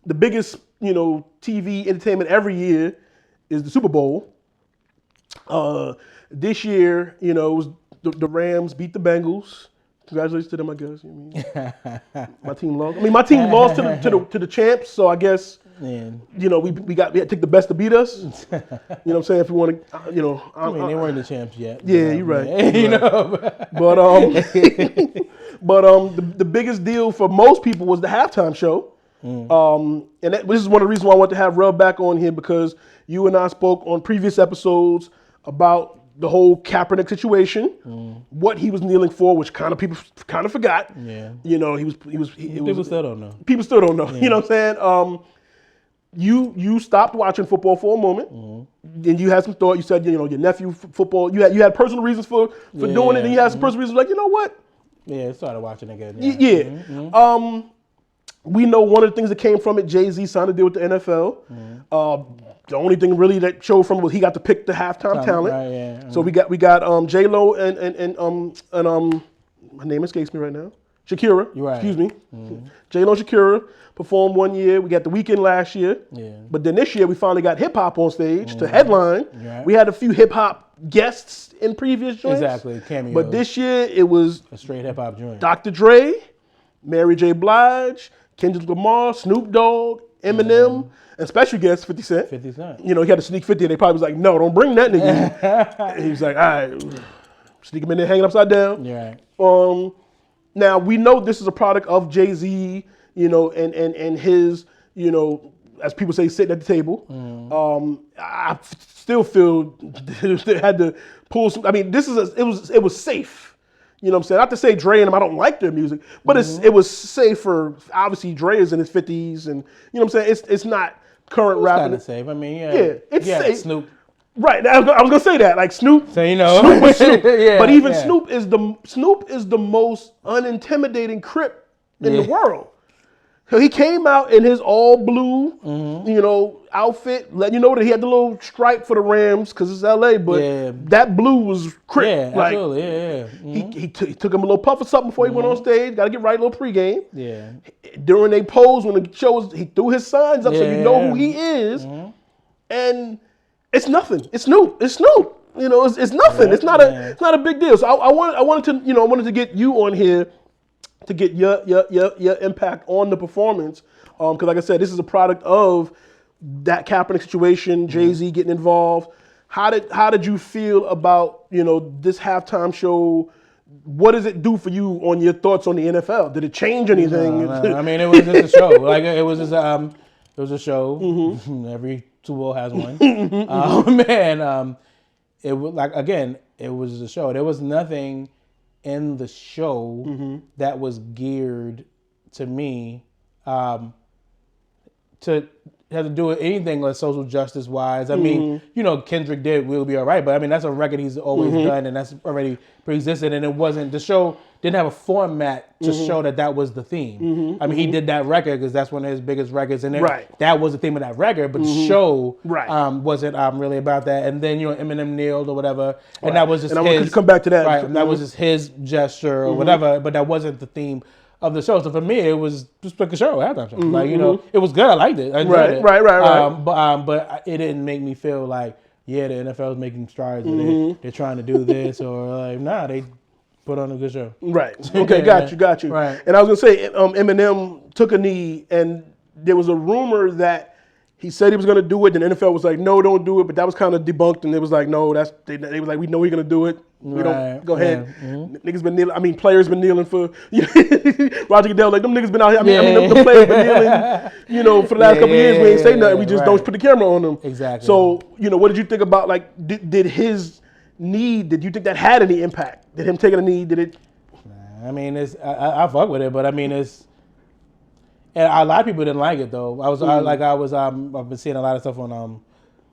the biggest, TV entertainment every year is the Super Bowl. This year, it was the Rams beat the Bengals. Congratulations to them, I guess. My team lost. I mean, my team lost to the champs, so I guess we had to take the best to beat us. You know what I'm saying? If we want to, they weren't the champs yet. Yeah, you're right. But the biggest deal for most people was the halftime show. And this is one of the reasons why I want to have Rev back on here, because you and I spoke on previous episodes about the whole Kaepernick situation, what he was kneeling for, which people kind of forgot. Yeah. People still don't know. People still don't know. Yeah. You know what I'm saying? You stopped watching football for a moment, and you had some thought. You said, your nephew football. You had personal reasons for doing it, and you had some personal reasons like, you know what? Yeah, started watching again. Yeah. We know one of the things that came from it, Jay-Z signed a deal with the NFL. The only thing really that showed from it was he got to pick the halftime talent. Right, yeah. So we got J-Lo and my name escapes me right now. Shakira. Right. Excuse me. J-Lo and Shakira performed one year. We got The Weeknd last year. Yeah. But then this year we finally got hip hop on stage to headline. Right. We had a few hip hop guests in previous joints. Exactly, cameos. But this year it was a straight hip hop joint. Dr. Dre, Mary J. Blige, Kendrick Lamar, Snoop Dogg, Eminem, and special guest 50 Cent. 50 Cent. He had to sneak 50, and they probably was like, no, don't bring that nigga. And he was like, all right, sneak him in there hanging upside down. Yeah. Now, we know this is a product of Jay-Z, and his, as people say, sitting at the table. I still feel they had to pull some. I mean, it was safe. You know what I'm saying? Not to say Dre and them, I don't like their music, but it was safe for, obviously, Dre is in his 50s, and you know what I'm saying? It's not current rap. It's kind of safe. I mean, it's safe. Snoop. Right. I was gonna say that, like Snoop. So Snoop was Snoop. But even Snoop is the most unintimidating Crip in the world. So he came out in his all blue, outfit, letting you know that he had the little stripe for the Rams because it's LA, but that blue was Crip. Yeah, like, absolutely. Yeah. He took him a little puff or something before he went on stage. Got to get right, a little pregame. Yeah. During they pose, when the show was, he threw his signs up so you know who he is, and it's nothing. It's Snoop. It's Snoop. It's nothing. It's not a big deal. So I wanted to get you on here to get your impact on the performance, because like I said, this is a product of that Kaepernick situation, Jay-Z getting involved. How did you feel about this halftime show? What does it do for you on your thoughts on the NFL? Did it change anything? No. I mean, it was just a show. Like it was a show. Every Super Bowl has one. It was like, again, it was a show. There was nothing in the show that was geared to me to have to do with anything like social justice wise. I mean, Kendrick did We'll Be Alright, but I mean, that's a record he's always done, and that's already pre-existed, and the show didn't have a format to show that was the theme. I mean, he did that record because that's one of his biggest records, and that was the theme of that record, but the show wasn't really about that. And then, Eminem kneeled or whatever, and that was just and his... I'm going to come back to that. Right, and that was just his gesture or whatever, but that wasn't the theme of the show. So for me, it was just like a show, a halftime show. Like, it was good. I liked it. I enjoyed it. Right. But it didn't make me feel like, the NFL is making strides. They're trying to do this, or like, nah, they put on a good show. Right. Okay, got you. Right. And I was gonna say, Eminem took a knee, and there was a rumor that he said he was gonna do it, and the NFL was like, no, don't do it. But that was kind of debunked, and it was like, no, they was like, we know he's gonna do it. We don't go ahead. Niggas been kneeling. I mean, players been kneeling for Roger Goodell. Like, them niggas been out here. I mean, the players been kneeling, for the last couple of years. We ain't say nothing. We just don't put the camera on them. Exactly. So, what did you think about, like, did his knee? Did you think that had any impact? Did him taking a knee? Did it? I mean, I fuck with it, but I mean, and a lot of people didn't like it though. I've been seeing a lot of stuff on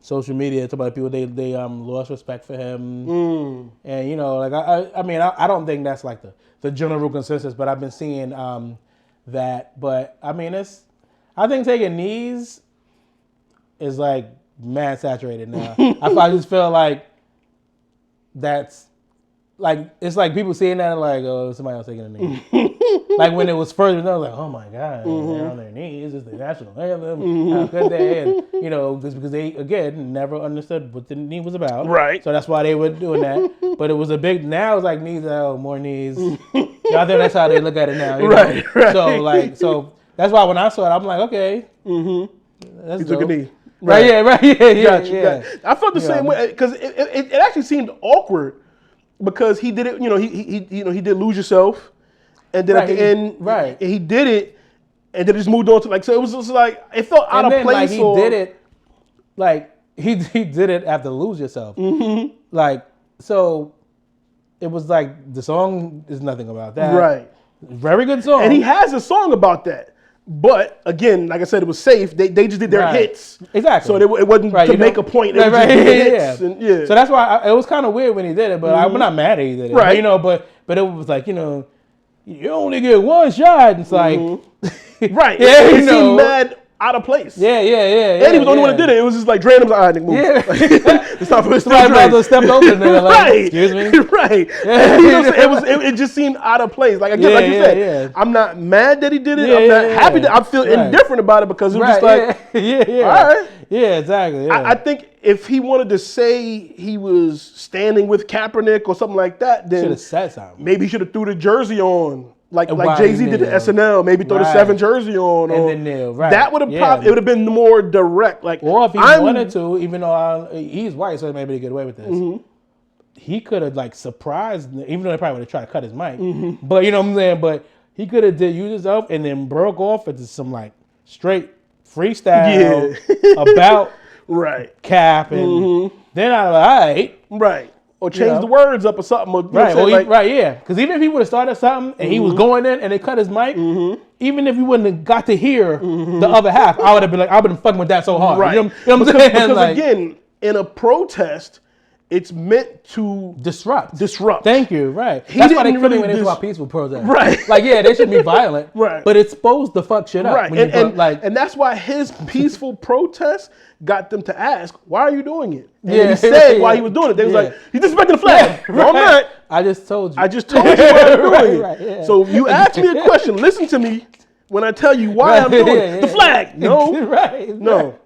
social media talking about people they lost respect for him, and I don't think that's like the general consensus, but I've been seeing that. But I mean, I think taking knees is like mad saturated now. I just feel like that's like, it's like people seeing that and like, oh, somebody else taking a knee. like when it was further, I was like, oh my God, they're on their knees. It's the national anthem. How could they? And, you know, because they, again, never understood what the knee was about. Right. So that's why they were doing that. But it was a big, now it's like knees out, more knees. I think that's how they look at it now. You know? Right. So that's why when I saw it, I'm like, okay. That's He took a knee. Right. Yeah. Gotcha. I felt the same way because it actually seemed awkward because he did it. You know, he did Lose Yourself, and then at the end, he did it, and then just moved on to like. So it was just like it felt out of place. Like he did it, like he did it after Lose Yourself. Like so, it was like the song is nothing about that. Right. Very good song. And he has a song about that. But again, like I said, it was safe. They just did their hits. Exactly. So it wasn't to make a point. It was just hits. And, So that's why it was kind of weird when he did it, but I'm not mad that he did it. Right. You know, but it was like, you know, you only get one shot. It's like, right. Yeah, it seemed mad out of place. Yeah. And he was the only one that did it. It was just like Dre was like, all right, Nick, move. It's not for my brother stepped over there. Like, right. Excuse me. Right. And, you know, it just seemed out of place. Like again, like you said, I'm not mad that he did it. I'm not happy that I feel indifferent about it because it was just like, all right. Yeah, exactly. Yeah. I think if he wanted to say he was standing with Kaepernick or something like that, then should have said something. Maybe he should have threw the jersey on. Like Jay-Z did at SNL, maybe throw the 7 jersey on. And then kneel, that would have probably, it would have been more direct. Like, or if he wanted to, even though he's white, so maybe they get away with this. He could have like surprised, even though they probably would have tried to cut his mic. But you know what I'm saying? But he could have did use himself and then broke off into some like straight freestyle about Cap. And then I was like, all right. Right. Or change the words up or something. Or, Because even if he would have started something and he was going in and they cut his mic, even if he wouldn't have got to hear the other half, I would have been like, I would have been fucking with that so hard. Right. You know what I'm saying? Because like, again, in a protest, it's meant to disrupt. Thank you. Right. That's why they couldn't even into a peaceful protest. Right. Like, yeah, they shouldn't be violent. Right. But it's supposed to fuck shit up. Right. And that's why his peaceful protest got them to ask, why are you doing it? And he said why he was doing it. They was like, he's disrespecting the flag. No, I'm not. I just told you. I just told you why I'm doing it. So you ask me a question. Listen to me when I tell you why I'm doing it. The flag. No. No.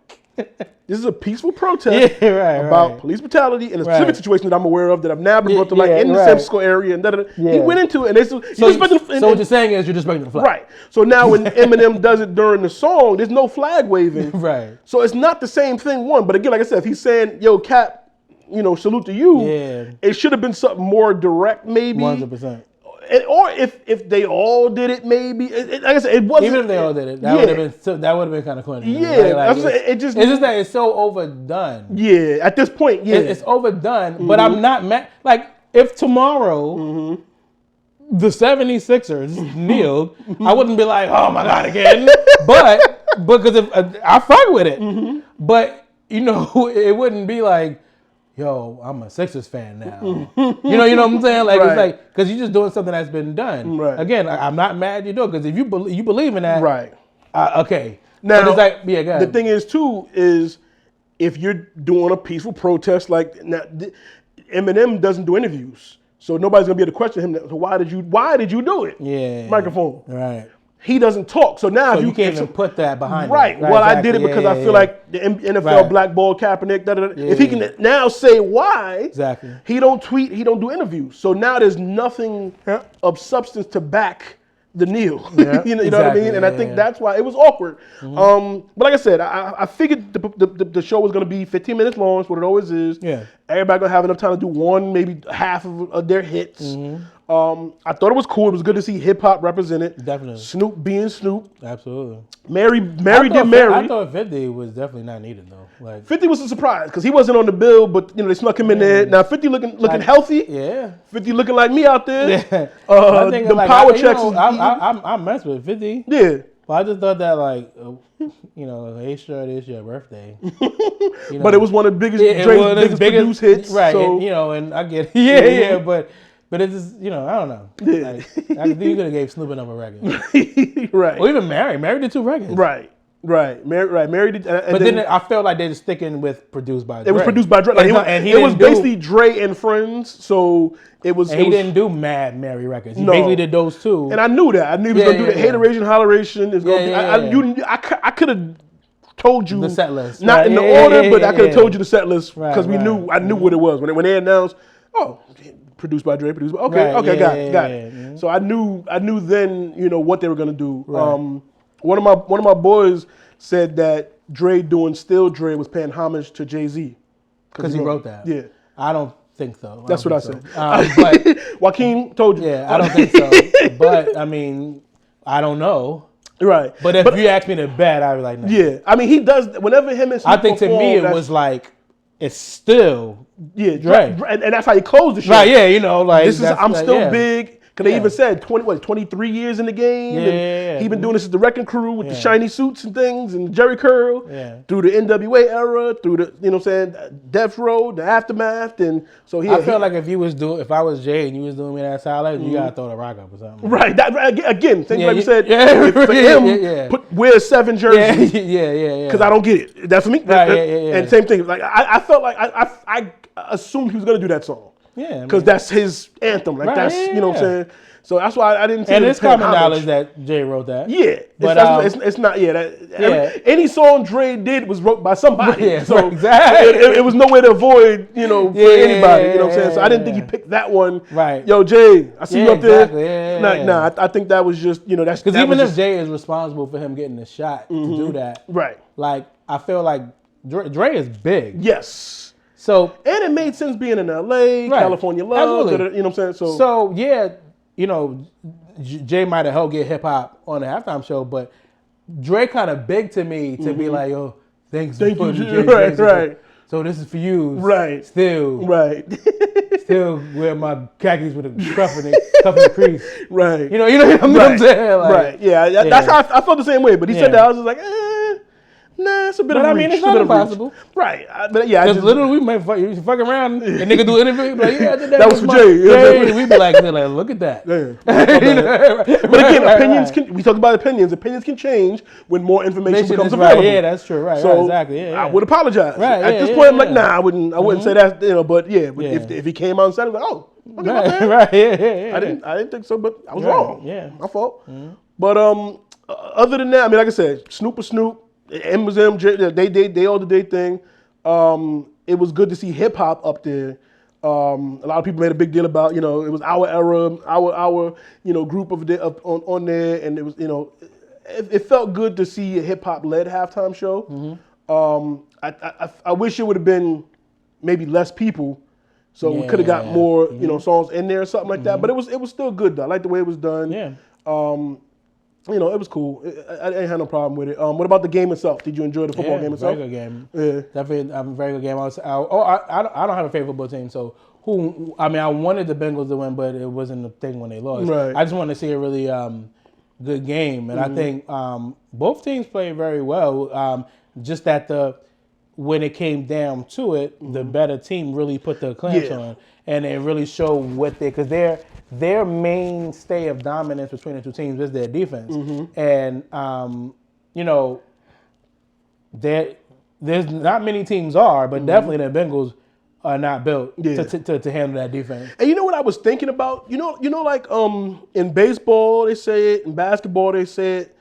This is a peaceful protest about police brutality in a specific situation that I'm aware of that I've now been brought to light in the San Francisco area. And he went into it. And so what you're saying is you're disrespecting the flag. Right. So now when Eminem does it during the song, there's no flag waving. Right. So it's not the same thing, one. But again, like I said, if he's saying, yo, Cap, you know, salute to you, it should have been something more direct, maybe. 100%. Or if they all did it, maybe. Like I said, it wasn't. Even if they all did it, that would have been kind of funny. Yeah, it's just that it's so overdone. Yeah, at this point, it's overdone. But I'm not mad. Like if tomorrow the 76ers kneeled, I wouldn't be like, oh my God, again. But because if I fuck with it, but you know, it wouldn't be like, yo, I'm a Sixers fan now. you know what I'm saying? Like it's like because you're just doing something that's been done. Right. Again, I'm not mad you do it because if you believe in that, right? Okay. Now it's like, go ahead. The thing is too is if you're doing a peaceful protest like now, Eminem doesn't do interviews, so nobody's gonna be able to question him. So why did you do it? Yeah. Microphone. Right. He doesn't talk. So now you can't even put that behind right. It. Well, I did it because I feel like the NFL blackballed Kaepernick. If he can now say why, he don't tweet, he don't do interviews. So now there's nothing of substance to back the kneel. you know what I mean? And I think that's why it was awkward. But like I said, I figured the show was going to be 15 minutes long. That's what it always is. Yeah. Everybody going to have enough time to do one, maybe half of their hits. I thought it was cool. It was good to see hip hop represented. Definitely. Snoop being Snoop. Absolutely. Mary did Mary. I thought 50 was definitely not needed though. Like 50 was a surprise because he wasn't on the bill, but you know they snuck him in there. Now 50 looking healthy. Yeah. 50 looking like me out there. Yeah. I think the power checks. I messed with 50. Yeah. But I just thought that like, you know, hey, sure, it's your birthday. You know, but it was one of the biggest, biggest produced hits. Right. So. And, you know, and I get it. But it's just, you know, I don't know. Like, I think you could have gave Snoop another record. Right. Or even Mary. Mary did 2 records. Right. Right. Mary did. But then I felt like they were sticking with produced by Dre. It was produced by Dre. Like, it was basically Dre and Friends. So it was. And he didn't do Mad Mary records. He No. basically did those two. And I knew that. I knew he was gonna do the Hateration, Holleration. Is gonna. I could have told you the set list, not in the order, but I could have told you the set list because I knew what it was when they announced. Oh, produced by Dre, produced by. Okay, got it. So I knew then what they were gonna do. Right. One of my boys said that Dre doing Still Dre was paying homage to Jay-Z because he wrote that. Yeah, I don't think so. That's what I said. But Joaquin told you. Yeah, I don't think so. But I mean, I don't know. Right. But if you ask me to bet, I'd be like, no. Yeah, I mean he does whenever him and Snoop I think to me it was like it's still Dre. And that's how he closed the show. Right, yeah, like this is I'm still big. Because they even said 23 years in the game. Yeah. He been doing this with the Wrecking Crew with the shiny suits and things and Jerry Curl through the NWA era, through the Death Row, the Aftermath, and so I feel like if I was Jay and you was doing me that salad, you gotta throw the rock up or something. Right. Again, things like you said. For him, wear a 7 jersey. Yeah. Because I don't get it. That's for me. And same thing. Like I felt like I assumed he was gonna do that song. Yeah, because that's his anthem. Like that's what I'm saying. So that's why I didn't. And it's common knowledge that Jay wrote that. Yeah, but it's not. Any song Dre did was wrote by somebody. Yeah, so exactly. It was no way to avoid. For anybody. You know what I'm saying. So I didn't think he picked that one. Right. Yo, Jay, I see you up there. Exactly. Nah. I think that was just that's because even if Jay is responsible for him getting the shot to do that. Right. Like I feel like Dre is big. Yes. So and it made sense being in LA, California love. Absolutely. You know what I'm saying. So Jay might have helped get hip hop on the halftime show, but Dre kind of big to me to be like, yo, thank you, Jay. Right. So this is for you. Right. Still wear my khakis with a cuff in the crease. Right. You know what I'm saying? Like, right. Yeah. That's how I felt the same way. But he said that I was just like, nah, it's a bit of a reach. It's not impossible. Right. But yeah. Because literally, we might fuck around and nigga do an interview. Like, that was for Jay. We'd be like, look at that. But again, opinions can. We talked about opinions. Opinions can change when more information becomes available. Right. Yeah, that's true. Right. So exactly. Yeah. I would apologize. Right. At this point, I'm like, nah, I wouldn't say that. But if he came out and said it, I was like, oh, okay, my bad. Right. Yeah. I didn't think so, but I was wrong. Yeah. My fault. But other than that, I mean, like I said, Snoop was Snoop. Eminem, they all did their thing. It was good to see hip hop up there. A lot of people made a big deal about it was our era, our group on there, and it was it felt good to see a hip hop led halftime show. I wish it would have been maybe less people, so we could have got more songs in there or something like that. But it was still good though. I like the way it was done. Yeah. It was cool. I didn't have no problem with it. What about the game itself? Did you enjoy the football game itself? Very good game. Yeah, definitely a very good game. I don't have a favorite football team, so I wanted the Bengals to win, but it wasn't a thing when they lost. Right. I just wanted to see a really good game, and I think both teams played very well. Just that when it came down to it, the better team really put the clamps on, and it really showed what because their mainstay of dominance between the two teams is their defense. And, there's not many teams are, but definitely the Bengals are not built to handle that defense. And you know what I was thinking about? Like in baseball they say it, in basketball they say it,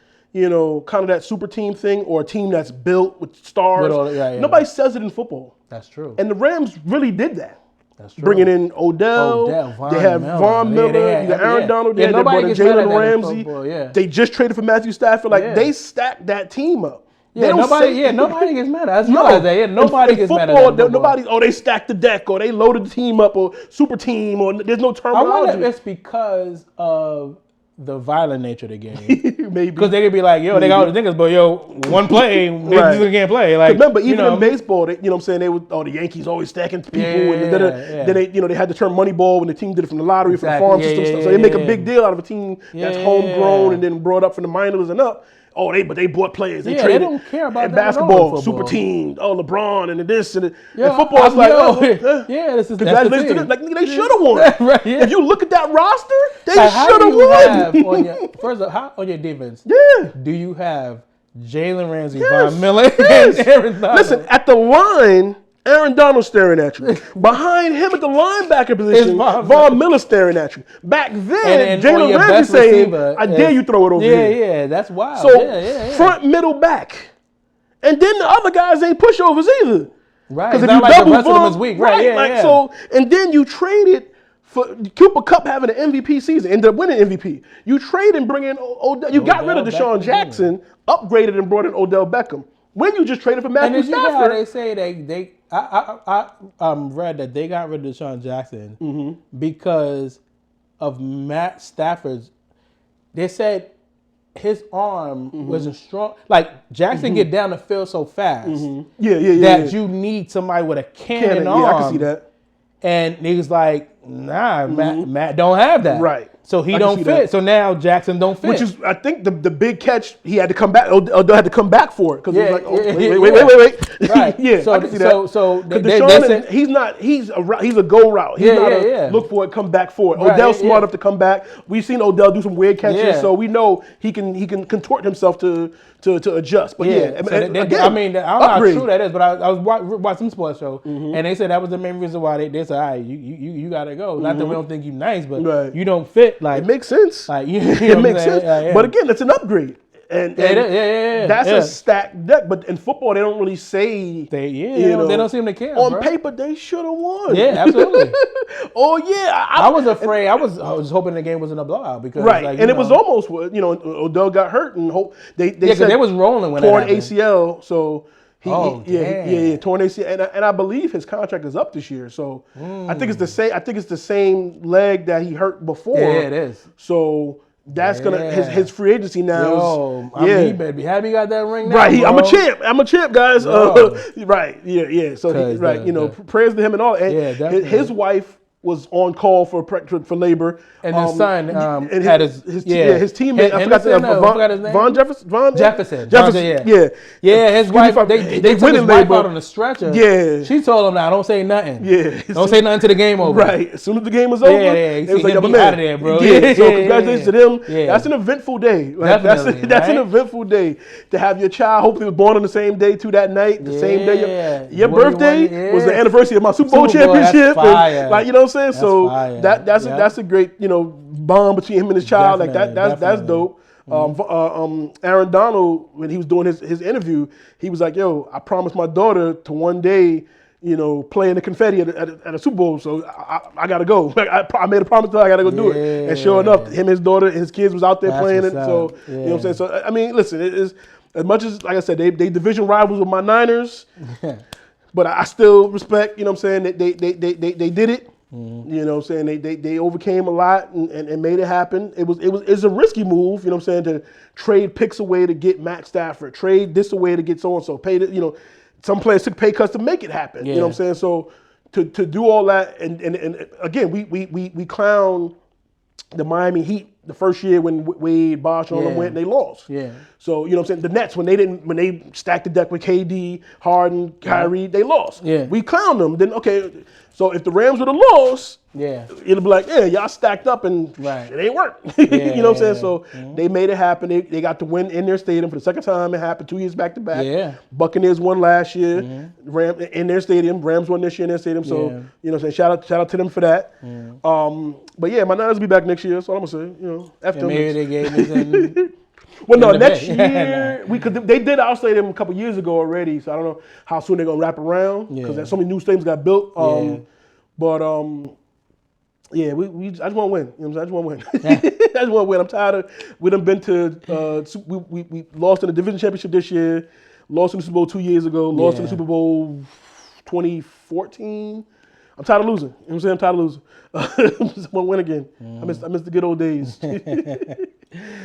kind of that super team thing or a team that's built with stars. Nobody says it in football. That's true. And the Rams really did that. That's true. Bringing in Odell, they have Von Miller, you got Aaron Donald, they brought in Jalen Ramsey. They just traded for Matthew Stafford. They stacked that team up. Nobody gets mad at us. Nobody gets mad at football. They stacked the deck, or they loaded the team up, or super team, or there's no terminology. I wonder if it's because of the violent nature of the game. Maybe. Because they could be like, they got all the niggas, but one play, they just can't play. Like, remember, even in baseball, they, they would, the Yankees always stacking people. Then they had to turn Moneyball when the team did it from the lottery, from the farm system stuff. So they make a big deal out of a team that's homegrown and then brought up from the minors and up. But they bought players. They traded. They don't care about that basketball, super team. LeBron and this and football is like, this is congratulations to them. Like they should have won. Right, If you look at that roster, they should have won. First of all, on your defense, do you have Jalen Ramsey, Von Miller, and Aaron Donald. Listen, at the line, Aaron Donald staring at you. Behind him at the linebacker position, Von Miller staring at you. Back then, Jalen Ramsey saying, I dare you throw it over here. Yeah, that's wild. So, front, middle, back. And then the other guys ain't pushovers either. Right. Because if you like the rest of them is weak. Right, So, and then you traded for Cooper Kupp having an MVP season, ended up winning MVP. You trade and bring in Odell. You got rid of Deshaun Jackson, upgraded and brought in Odell Beckham. When you just traded for Matthew Stafford. And how they say I read that they got rid of Deshaun Jackson because of Matt Stafford's. They said his arm wasn't strong. Like Jackson get down the field so fast that you need somebody with a cannon arm. Yeah, I can see that. And niggas like, nah, Matt don't have that. Right. So he don't fit. That. So now Jackson don't fit. Which is, I think, the big catch. He had to come back. Odell had to come back for it because he was like, wait. Right. Yeah. So I can see that. So Deshaun, he's a go route. He's not a look for it, come back for it. Right, Odell's smart enough to come back. We've seen Odell do some weird catches, so we know he can contort himself to adjust. But again, I mean, I don't know how true that is, but I was watching some sports show, and they said that was the main reason why they said, all right, you gotta go. Not that we don't think you nice, but you don't fit. Like it makes sense. Like it makes sense. But again, it's an upgrade. And that's a stacked deck. But in football, they don't really say. They don't seem to care. On paper, they should have won. Yeah, absolutely. I was afraid. I was hoping the game wasn't a blowout because it was almost Odell got hurt and they said they was rolling when torn ACL. So torn ACL, and I believe his contract is up this year. So I think it's the same. I think it's the same leg that he hurt before. Yeah, it is. So. That's gonna his free agency now. He better be happy he got that ring now. Right, I'm a champ, guys. Right, yeah. So prayers to him and all. And his wife was on call for labor, and his son had his teammate. I forgot his name. Von Jefferson. His wife. They took his wife out on the stretcher. Yeah, she told him, "Now don't say nothing. Yeah, don't say nothing to the game over." Right. As soon as the game was over, it was like, "I'm out of there, bro." Yeah. So congratulations to them. Yeah. That's an eventful day. Definitely, that's an eventful day to have your child. Hopefully, was born on the same day too. That night, the same day. Your birthday was the anniversary of my Super Bowl championship. Like, you know what I'm saying? So that's a great bond between him and his child. Definitely, like that's dope. Aaron Donald, when he was doing his interview, he was like, "Yo, I promised my daughter to one day, play in the confetti at a Super Bowl. So I gotta go. Like, I made a promise to her, I gotta go do it." And sure enough, him, his daughter, and his kids was out there playing it. So you know what I'm saying. So I mean, listen, it is as much as, like I said, they division rivals with my Niners, but I still respect. You know what I'm saying. They did it. You know what I'm saying? They overcame a lot and made it happen. It's a risky move, you know what I'm saying, to trade picks away to get Matt Stafford, trade this away to get so and so, pay some players took pay cuts to make it happen. You know what I'm saying? So to do all that and again we clown the Miami Heat the first year when Wade, Bosh, and all them went and they lost. Yeah. So, you know what I'm saying? The Nets, when they stacked the deck with KD, Harden, Kyrie, they lost. Yeah. We clowned them. Then, okay, so if the Rams would have lost, it'll be like, y'all stacked up and it ain't work. You know what I'm saying? So they made it happen. They got to win in their stadium for the second time. It happened 2 years back to back. Yeah. Buccaneers won last year in their stadium. Rams won this year in their stadium. So, you know what I'm saying? Shout out to them for that. But yeah, my Niners will be back next year. That's all I'm going to say. F them. Maybe they gave us well, no, next year they did our stadium a couple years ago already, so I don't know how soon they're gonna wrap around because so many new stadiums got built. But I just want to win. You know what I'm saying? I just want to win. I just want to win. I'm tired of. We done been to. We lost in the division championship this year. Lost in the Super Bowl 2 years ago. Lost in the Super Bowl 2014. I'm tired of losing. You know what I'm saying? I'm tired of losing. I just want to win again. I miss the good old days.